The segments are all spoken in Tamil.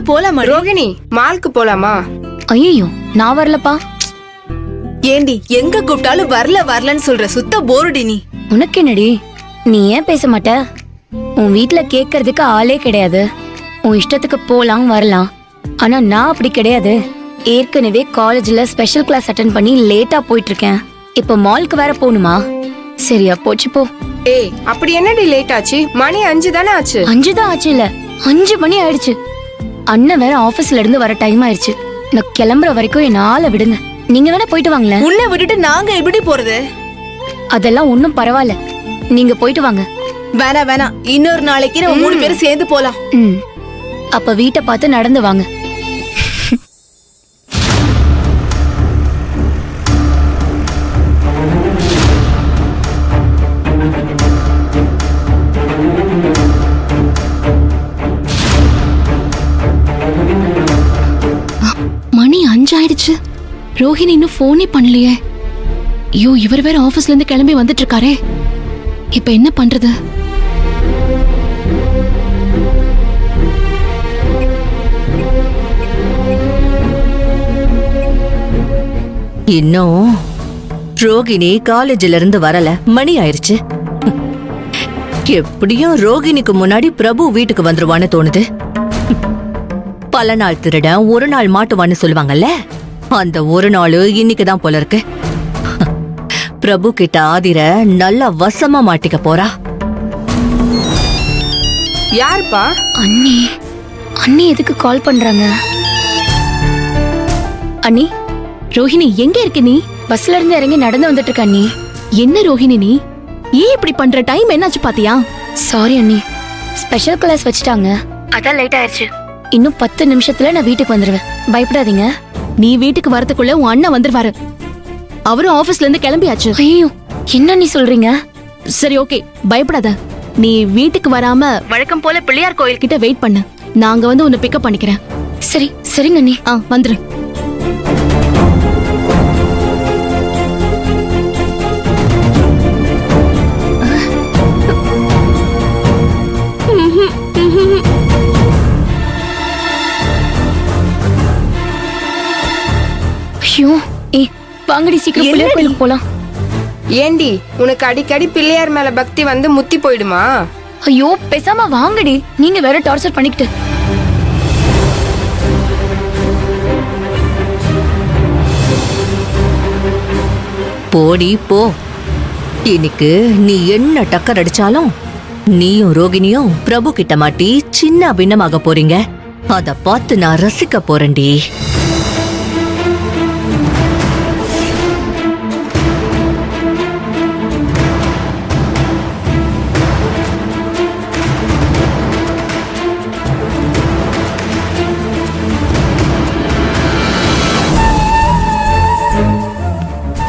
சேர்ந்து போலாமா? ரோகிணி, மால்க்கு போலாமா? ஐயோ, நான் வரலப்பா. ஏண்டி எங்க கூப்பிட்டாலும் வரலன்னு சொல்ற, சுத்த போருடி நீ. உனக்கு என்னடி, நீ ஏன் பேச மாட்ட? உன் வீட்ல கேட்கறதுக்கு ஆளே கிடையாது. உன் இஷ்டத்துக்கு போலாம் வரலாம். ஆனா நான் அப்படி கிடையாது. ஏற்கனவே காலேஜ்ல ஸ்பெஷல் கிளாஸ் அட்டென்ட் பண்ணி லேட்டா போயிட்டு இருக்கேன். இப்ப மால்க்கு வேற போகணுமா? சரியா போச்சு போ. ஏய், அப்படி என்னடி லேட் ஆச்சு? மணி 5 தானே ஆச்சு. 5 தான் ஆச்சு. இல்ல 5 மணி ஆயிடுச்சு. அண்ணன் வேற ஆபீஸ்ல இருந்து வர டைம் ஆயிடுச்சு. நான் கிளம்புற வரைக்கும் என்ன ஆள விடுங்க. நீங்க வேணா போயிட்டு வாங்களேன். உன்னை விட்டுட்டு நாங்க எப்படி போறது? அதெல்லாம் ஒண்ணும் பரவாயில்ல, நீங்க போயிட்டு வாங்க. வேணாம், இன்னொரு நாளைக்கு நம்ம 3 பேரும் சேர்ந்து போலாம். அப்ப வீட்டை பார்த்து நடந்து வாங்க. மணி 5 ஆயிடுச்சு. ரோஹிணி இன்னும் போனே பண்ணலையே. ஐயோ, இவர் வேற ஆபீஸ்ல இருந்து கிளம்பி வந்துட்டு இருக்காரே. இப்ப என்ன பண்றது? இன்னும் ரோகிணி காலேஜ்ல இருந்து வரல. மணி ஆயிருச்சு. எப்படியும் ரோகிணிக்கு முன்னாடி பிரபு வீட்டுக்கு வந்துருவான்னு தோணுது. பல நாள் திருடன் ஒரு நாள் மாட்டுவான்னு சொல்லுவாங்கல்ல, அந்த ஒரு நாள் இன்னைக்குதான் போல இருக்கு. பிரபு கிட்ட ஆதிர நல்லா வசமா மாட்டிக்க போறா. யாருப்பா? அண்ணி, அண்ணி எதுக்கு கால் பண்றாங்க? அண்ணி, ரோஹிணி எங்க இருக்க நீ? பஸ்ல இருந்து இறங்கி நடந்து வந்துட்டு இருக்க அண்ணி. என்ன ரோஹிணி நீ ஏன் இப்படி பண்ற? டைம் என்னாச்சு பாத்தியா? சாரி அண்ணி, ஸ்பெஷல் கிளாஸ் வச்சுட்டாங்க, அதான் லேட் ஆயிருச்சு. இன்னும் 10 நிமிஷத்துல நான் வீட்டுக்கு வந்துருவேன். பயப்படாதீங்க. நீ வீட்டுக்கு வரதுக்குள்ள உன் அண்ணன் வந்துருவாரு. அவரும் ஆபீஸ்ல இருந்து கிளம்பியாச்சு. ஐயோ, என்ன நீ சொல்றீங்க? சரி, ஓகே, பயப்படாத. நீ வீட்டுக்கு வராம வழக்கம் போல பிள்ளையார் கோயில் கிட்ட வெயிட் பண்ணு. நாங்க வந்து உன்னை பிக்கப் பண்ணிக்கிறேன். சரி, சரிங்க அண்ணி. வந்துரு. ஐயோ, வாங்கடி சீக்கிரம் பிள்ளையார் கோயிலுக்கு போலாம். ஏண்டி, உனக்கு அடிக்கடி பிள்ளையார் மேல பக்தி வந்து முத்தி போயிடுமா? ஐயோ, பேசாம வாங்கடி. நீங்க வேற டார்ச்சர் பண்ணிக்கிட்டு. போடி போ. இன்னைக்கு நீ என்ன டக்கர் அடிச்சாலும் நீயும் ரோகிணியும் பிரபு கிட்ட மாட்டி சின்ன பின்னமாக போறீங்க. அத பார்த்து நான் ரசிக்க போறேன்டி.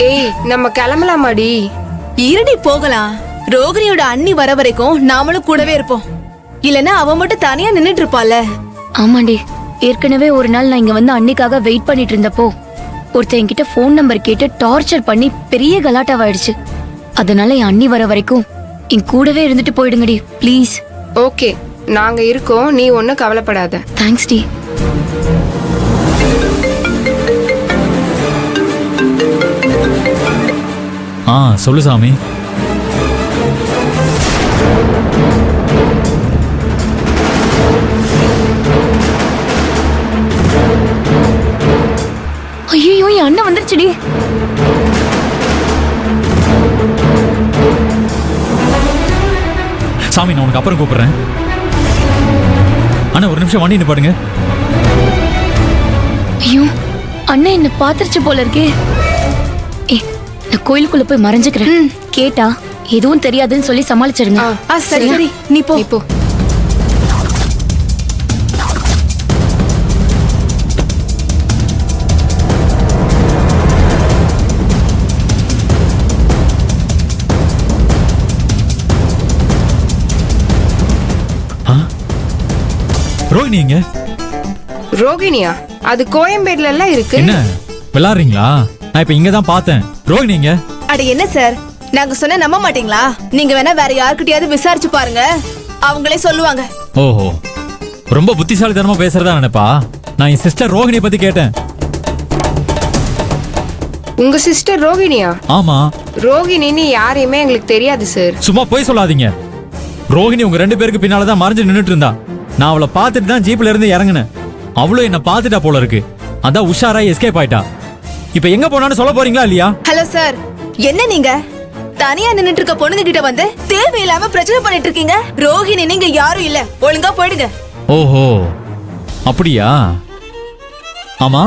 ஏய், நம்ம கிளம்பலாமாடி? இருடி போகலாம். ரோகிணியோட அண்ணி வர வரைக்கும் நாமளும் கூடவே இருப்போம். இல்லனா அவ மட்டும் தனியா நின்னுட்டு இருப்பால. ஆமாண்டி, ஏற்கனவே ஒரு நாள் நான் இங்க வந்து அன்னிக்காக வெயிட் பண்ணிட்டு இருந்தப்போ ஒருத்தன் என்கிட்ட போன் நம்பர் கேட்டு டார்ச்சர் பண்ணி பெரிய கலாட்டாவாயிடுச்சு. அதனால என் அண்ணி வர வரைக்கும் என் கூடவே இருந்துட்டு போயிடுங்கடி ப்ளீஸ். ஓகே, நாங்க இருக்கோம், நீ ஒன்னும் கவலைப்படாத. தேங்க்ஸ் டி. சொல்லு சாமி. ஐயோ, என் அண்ணன் வந்துருச்சுடி. சாமி, நான் உனக்கு அப்புறம் கூப்பிடுறேன். அண்ணா, ஒரு நிமிஷம் வண்டி நிப்பாடுங்க. ஐயோ, அண்ணன் என்ன பாத்துருச்சு போல இருக்கே. நான் கோயிலுக்குள்ள போய் மறைஞ்சுக்கிறேன். கேட்டா எதுவும் தெரியாதுன்னு சொல்லி சமாளிச்சிருங்க. சரி, நீ போ. ரோகிணி எங்க? ரோகிணியா? அது கோயம்பேடுல எல்லாம் இருக்கு. என்ன விளையாடுறீங்களா? நான் இப்ப இங்கதான் பார்த்தேன். ரோகிணி எங்க? அட என்ன சார், நாங்க சொன்ன நம்ப மாட்டீங்களா? நீங்க வேணா வேற யார்கிட்டயாவது விசாரிச்சு பாருங்க, அவங்களே சொல்லுவாங்க. ஓஹோ, ரொம்ப புத்திசாலித்தனமா பேசுறதா நினைப்பா. நான் என் சிஸ்டர் ரோஹிணியை பத்தி கேட்டேன். உங்க சிஸ்டர் ரோகிணியா? ஆமா. ரோகிணின்னு யாரையுமே எங்களுக்கு தெரியாது சார். சும்மா போய் சொல்லாதீங்க. ரோஹிணி உங்க 2 பேருக்கு பின்னாலதான் மறைஞ்சு நின்னுட்டு இருந்தா. நான் அவளை பார்த்துட்டு தான் ஜீப்ல இருந்து இறங்குனேன். அவளும் என்ன பார்த்துட்டா போல இருக்கு. அதான் உஷாரா எஸ்கேப் ஆயிட்டா. இப்ப எங்க போனான்னு சொல்ல போறீங்களா இல்லையா? ஹலோ சார், என்ன நீங்க தனியா நின்னுட்டு இருக்க பொண்ணுங்க கிட்ட வந்து தேவையில்லாம பிரச்சனை பண்ணிட்டு இருக்கீங்க? ரோஹிணி நீங்க யாரும் இல்ல, ஒழுங்கா போயிடுங்க. ஓஹோ, அப்படியா? ஆமா,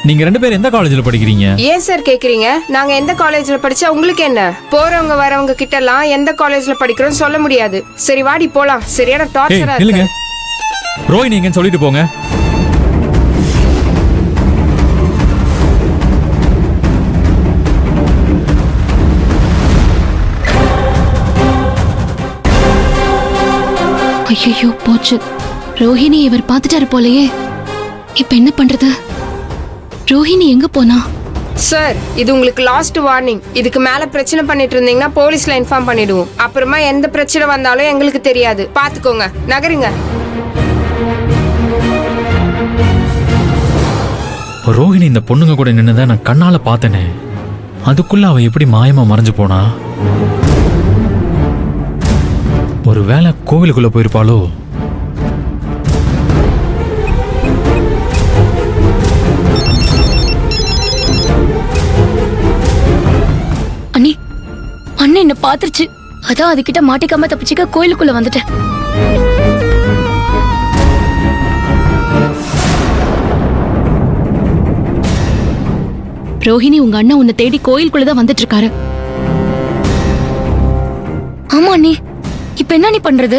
நீங்க 2 பேரும் எந்த காலேஜ்ல படிக்கிறீங்க? ஏன் சார் கேக்குறீங்க? நாங்க எந்த காலேஜ்ல படிச்சா உங்களுக்கு என்ன? போறவங்க வரவங்க கிட்ட எல்லாம் எந்த காலேஜ்ல படிக்கிறோம்னு சொல்ல முடியாது. சரி வாடி போலாம். சரியான ஏய், டார்ச்சரா நில்லுங்க. இருக்கு. ரோஹிணி எங்கன்னு சொல்லிட்டு போங்க. ஐயோ போச்சு. ரோஹிணி இவர் பார்த்துட்டாரு போலயே. இப்ப என்ன பண்றது? ரோஹிணி எங்க போனா? சார், இது உங்களுக்கு லாஸ்ட் வார்னிங். இதுக்கு மேல பிரச்சனை பண்ணிட்டு இருந்தீங்கன்னா போலீஸ்ல இன்ஃபார்ம் பண்ணிடுவோம். அப்புறமா எந்த பிரச்சனை வந்தாலும் எங்களுக்கு தெரியாது. பாத்துக்கோங்க, நகருங்க. ரோஹிணி இந்த பொண்ணுங்க கூட நின்னதை நான் கண்ணால பார்த்தனே. அதுக்குள்ள அவ எப்படி மாயமா மறைஞ்சு போனா? ஒருவேளை கோவிலுக்குள்ள போயிருப்பாளோ? அண்ணி, அண்ணன் என்ன பாத்துருச்சு. அதான் அதுகிட்ட மாட்டிக்காம தப்பிச்சுக்க கோயிலுக்குள்ள வந்துட்டேன். ரோஹிணி உங்க அண்ணன் உன்னை தேடி கோயிலுக்குள்ளதான் வந்துட்டு இருக்காரு. ஆமா அண்ணி, இப்ப என்ன நீ பண்றது?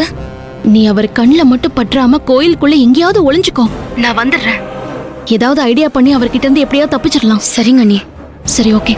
நீ அவர் கண்ணுல மட்டும் பற்றாம கோயிலுக்குள்ள எங்கேயாவது ஒளிஞ்சுக்கோ. நான் வந்துடுறேன். ஏதாவது ஐடியா பண்ணி அவர்கிட்ட இருந்து எப்படியாவது தப்பிச்சிடலாம். சரிங்க அண்ணி. சரி, ஓகே.